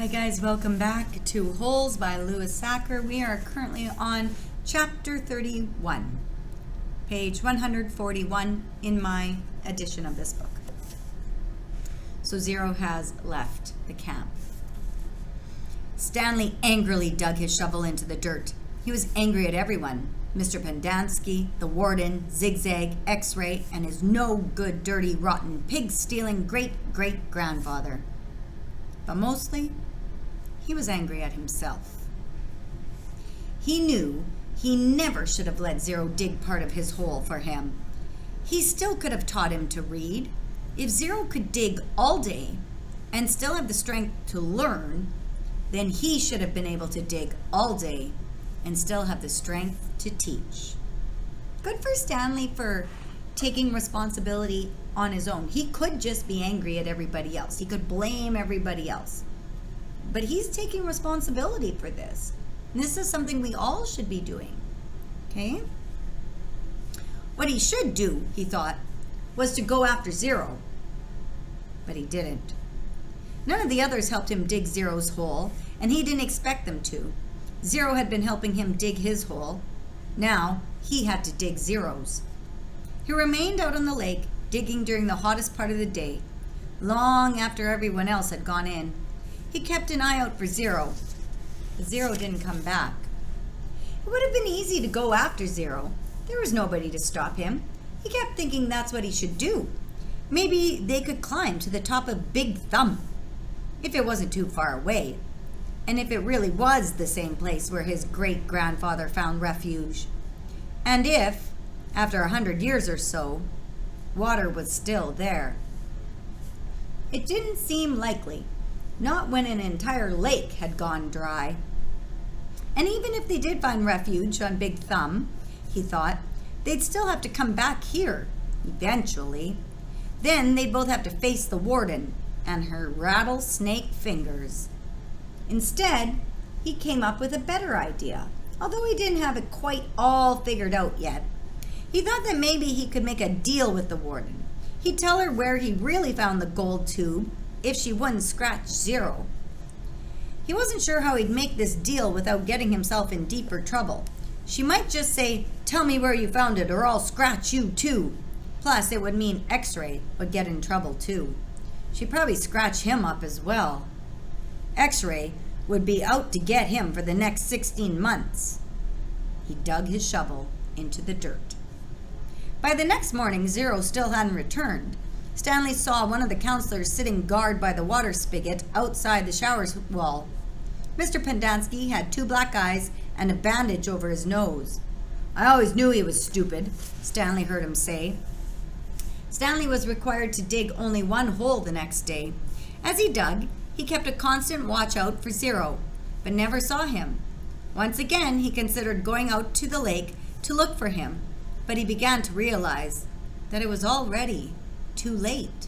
Hi guys, welcome back to Holes by Sachar. We are currently on chapter 31, page 141 in my edition of this book. So Zero has left the camp. Stanley angrily dug his shovel into the dirt. He was angry at everyone. Mr. Pendanski, the warden, Zigzag, X-Ray, and his no-good, dirty, rotten, pig-stealing great-great-grandfather. But mostly, he was angry at himself. He knew he never should have let Zero dig part of his hole for him. He still could have taught him to read. If Zero could dig all day and still have the strength to learn, then he should have been able to dig all day and still have the strength to teach. Good for Stanley for taking responsibility on his own. He could just be angry at everybody else. He could blame everybody else. But he's taking responsibility for this. And this is something we all should be doing. Okay? What he should do, he thought, was to go after Zero. But he didn't. None of the others helped him dig Zero's hole, and he didn't expect them to. Zero had been helping him dig his hole. Now, he had to dig Zero's. He remained out on the lake, digging during the hottest part of the day, long after everyone else had gone in. He kept an eye out for Zero, but Zero didn't come back. It would have been easy to go after Zero. There was nobody to stop him. He kept thinking that's what he should do. Maybe they could climb to the top of Big Thumb, if it wasn't too far away, and if it really was the same place where his great-grandfather found refuge, and if, after 100 years or so, water was still there. It didn't seem likely, not when an entire lake had gone dry. And even if they did find refuge on Big Thumb, he thought, they'd still have to come back here, eventually. Then they'd both have to face the warden and her rattlesnake fingers. Instead, he came up with a better idea, although he didn't have it quite all figured out yet. He thought that maybe he could make a deal with the warden. He'd tell her where he really found the gold tube if she wouldn't scratch Zero. He wasn't sure how he'd make this deal without getting himself in deeper trouble. She might just say, "Tell me where you found it or I'll scratch you too." Plus, it would mean X-Ray would get in trouble too. She'd probably scratch him up as well. X-Ray would be out to get him for the next 16 months. He dug his shovel into the dirt. By the next morning, Zero still hadn't returned. Stanley saw one of the counselors sitting guard by the water spigot outside the shower wall. Mr. Pendanski had 2 black eyes and a bandage over his nose. "I always knew he was stupid," Stanley heard him say. Stanley was required to dig only one hole the next day. As he dug, he kept a constant watch out for Zero, but never saw him. Once again, he considered going out to the lake to look for him, but he began to realize that it was already too late.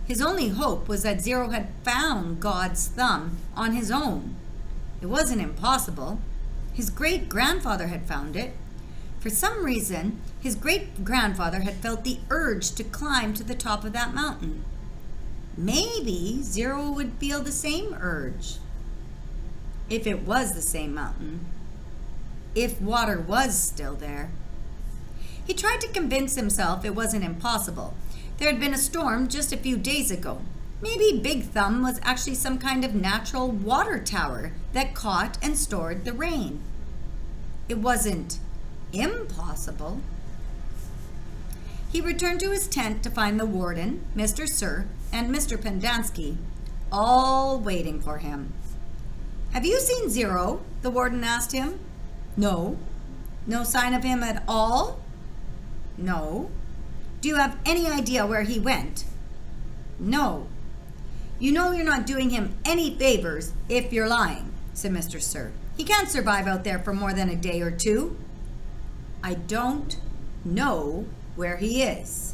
His only hope was that Zero had found God's thumb on his own. It wasn't impossible. His great-grandfather had found it. For some reason, his great-grandfather had felt the urge to climb to the top of that mountain. Maybe Zero would feel the same urge. If it was the same mountain. If water was still there. He tried to convince himself it wasn't impossible. There had been a storm just a few days ago. Maybe Big Thumb was actually some kind of natural water tower that caught and stored the rain. It wasn't impossible. He returned to his tent to find the warden, Mr. Sir, and Mr. Pendanski, all waiting for him. "Have you seen Zero?" the warden asked him. "No." "No sign of him at all?" "No." "Do you have any idea where he went?" "No." "You know you're not doing him any favors if you're lying," said Mr. Sir. "He can't survive out there for more than a day or two." "I don't know where he is."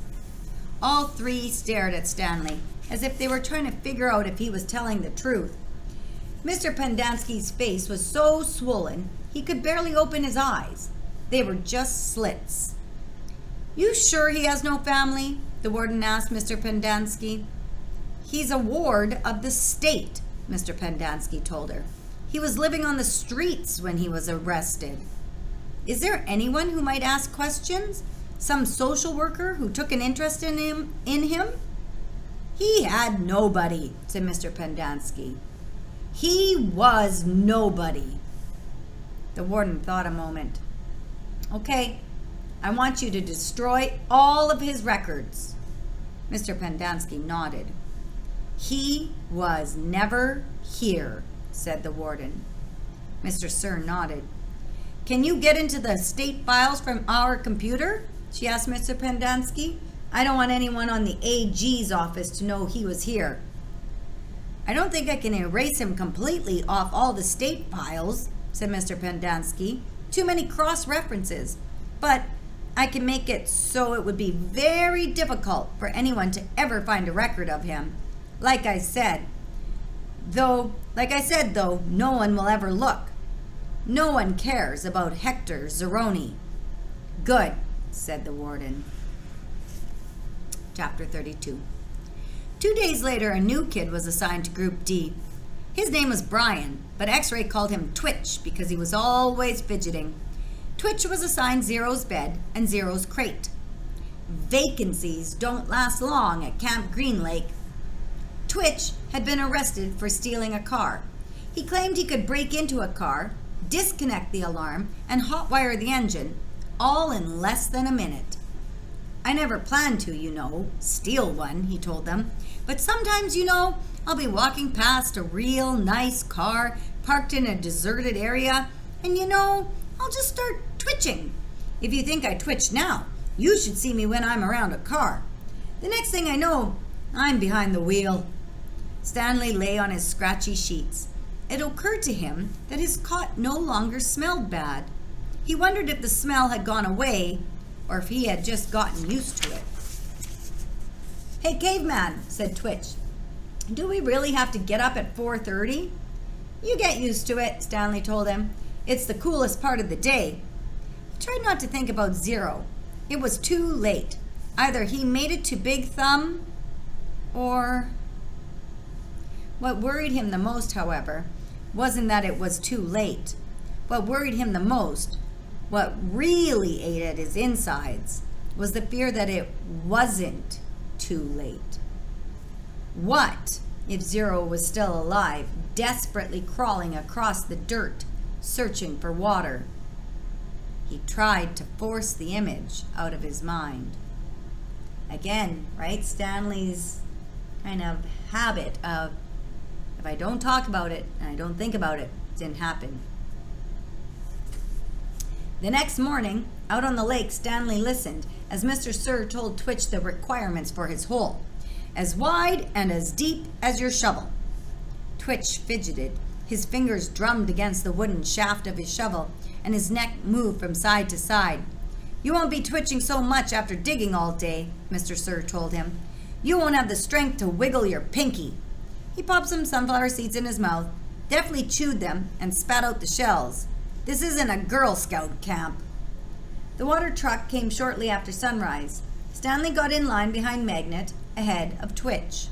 All 3 stared at Stanley as if they were trying to figure out if he was telling the truth. Mr. Pendanski's face was so swollen he could barely open his eyes. They were just slits. "You sure he has no family?" the warden asked Mr. Pendanski. "He's a ward of the state," Mr. Pendanski told her. He was living on the streets when he was arrested. Is there anyone who might ask questions? Some social worker who took an interest in him? He had nobody, said Mr. Pendanski. He was nobody. The warden thought a moment. Okay, I want you to destroy all of his records. Mr. Pendanski nodded. He was never here, said the warden. Mr. Sir nodded. Can you get into the state files from our computer? She asked Mr. Pendanski. I don't want anyone on the AG's office to know he was here. I don't think I can erase him completely off all the state files, said Mr. Pendanski. Too many cross-references. But I can make it so it would be very difficult for anyone to ever find a record of him. Like I said, though, no one will ever look. No one cares about Hector Zeroni. Good, said the warden. Chapter 32. 2 days later, a new kid was assigned to Group D. His name was Brian, but X-Ray called him Twitch because he was always fidgeting. Twitch was assigned Zero's bed and Zero's crate. Vacancies don't last long at Camp Green Lake. Twitch had been arrested for stealing a car. He claimed he could break into a car, disconnect the alarm, and hotwire the engine, all in less than a minute. I never planned to, steal one, he told them. But sometimes, I'll be walking past a real nice car parked in a deserted area, and I'll just start twitching. If you think I twitch now, you should see me when I'm around a car. The next thing I know, I'm behind the wheel. Stanley lay on his scratchy sheets. It occurred to him that his cot no longer smelled bad. He wondered if the smell had gone away or if he had just gotten used to it. Hey, caveman, said Twitch. Do we really have to get up at 4:30? You get used to it, Stanley told him. It's the coolest part of the day. He tried not to think about Zero. It was too late. Either he made it to Big Thumb or... What worried him the most, however, wasn't that it was too late. What worried him the most, what really ate at his insides, was the fear that it wasn't too late. What if Zero was still alive, desperately crawling across the dirt, searching for water? He tried to force the image out of his mind. Again, right? Stanley's kind of habit of, if I don't talk about it and I don't think about it, it didn't happen. The next morning, out on the lake, Stanley listened as Mr. Sir told Twitch the requirements for his hole. As wide and as deep as your shovel. Twitch fidgeted. His fingers drummed against the wooden shaft of his shovel, and his neck moved from side to side. You won't be twitching so much after digging all day, Mr. Sir told him. You won't have the strength to wiggle your pinky. He popped some sunflower seeds in his mouth, deftly chewed them, and spat out the shells. This isn't a Girl Scout camp. The water truck came shortly after sunrise. Stanley got in line behind Magnet, ahead of Twitch.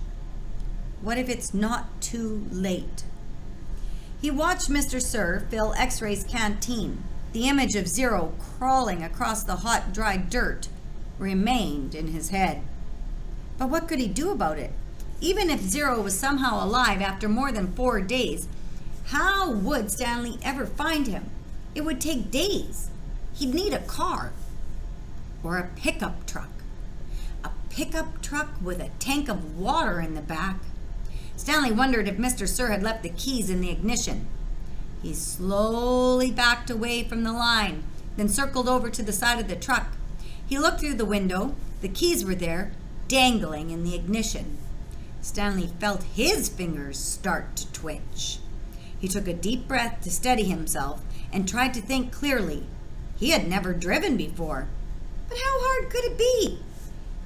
What if it's not too late? He watched Mr. Sir fill X-Ray's canteen. The image of Zero crawling across the hot, dry dirt remained in his head. But what could he do about it? Even if Zero was somehow alive after more than 4 days, how would Stanley ever find him? It would take days. He'd need a car or a pickup truck. A pickup truck with a tank of water in the back. Stanley wondered if Mr. Sir had left the keys in the ignition. He slowly backed away from the line, then circled over to the side of the truck. He looked through the window. The keys were there, dangling in the ignition. Stanley felt his fingers start to twitch. He took a deep breath to steady himself and tried to think clearly. He had never driven before. But how hard could it be?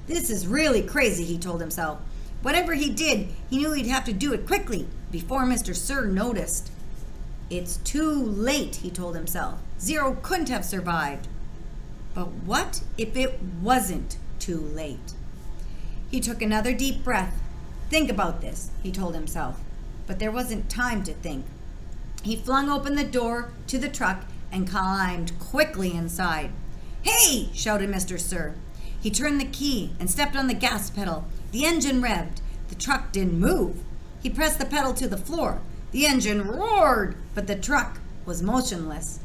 This is really crazy, he told himself. Whatever he did, he knew he'd have to do it quickly before Mr. Sir noticed. It's too late, he told himself. Zero couldn't have survived. But what if it wasn't too late? He took another deep breath. Think about this, he told himself. But there wasn't time to think. He flung open the door to the truck and climbed quickly inside. "Hey!" shouted Mr. Sir. He turned the key and stepped on the gas pedal. The engine revved. The truck didn't move. He pressed the pedal to the floor. The engine roared, but the truck was motionless.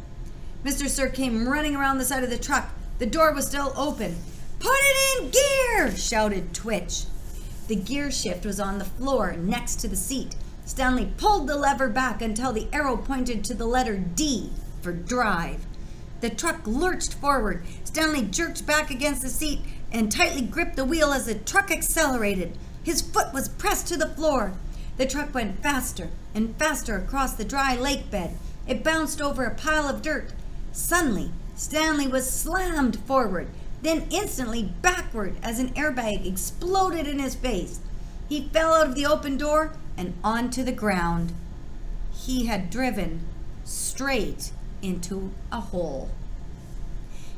Mr. Sir came running around the side of the truck. The door was still open. "Put it in gear!" shouted Twitch. The gear shift was on the floor next to the seat. Stanley pulled the lever back until the arrow pointed to the letter D for drive. The truck lurched forward. Stanley jerked back against the seat and tightly gripped the wheel as the truck accelerated. His foot was pressed to the floor. The truck went faster and faster across the dry lake bed. It bounced over a pile of dirt. Suddenly, Stanley was slammed forward, then instantly backward as an airbag exploded in his face. He fell out of the open door and onto the ground. He had driven straight into a hole.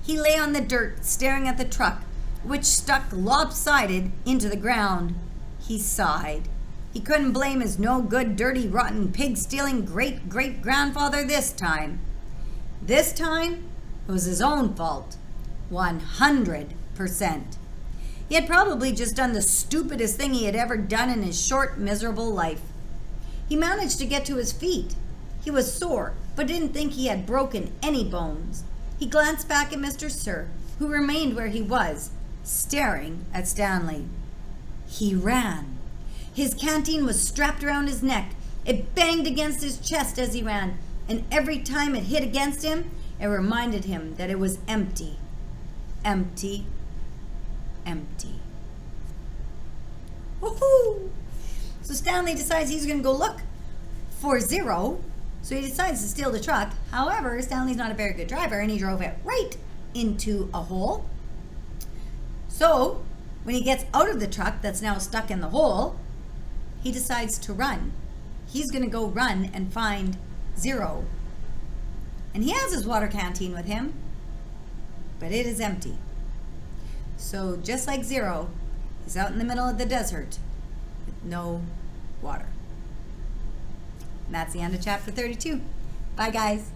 He lay on the dirt, staring at the truck, which stuck lopsided into the ground. He sighed. He couldn't blame his no-good, dirty, rotten, pig-stealing great-great-grandfather this time. This time, it was his own fault. 100%. He had probably just done the stupidest thing he had ever done in his short, miserable life. He managed to get to his feet. He was sore, but didn't think he had broken any bones. He glanced back at Mr. Sir, who remained where he was, staring at Stanley. He ran. His canteen was strapped around his neck. It banged against his chest as he ran, and every time it hit against him, it reminded him that it was empty. Empty. Empty. Woohoo! So Stanley decides he's going to go look for Zero. So he decides to steal the truck. However, Stanley's not a very good driver, and he drove it right into a hole. So when he gets out of the truck that's now stuck in the hole, he decides to run. He's going to go run and find Zero. And he has his water canteen with him, but it is empty. So just like Zero, he's out in the middle of the desert with no water. And that's the end of chapter 32. Bye, guys.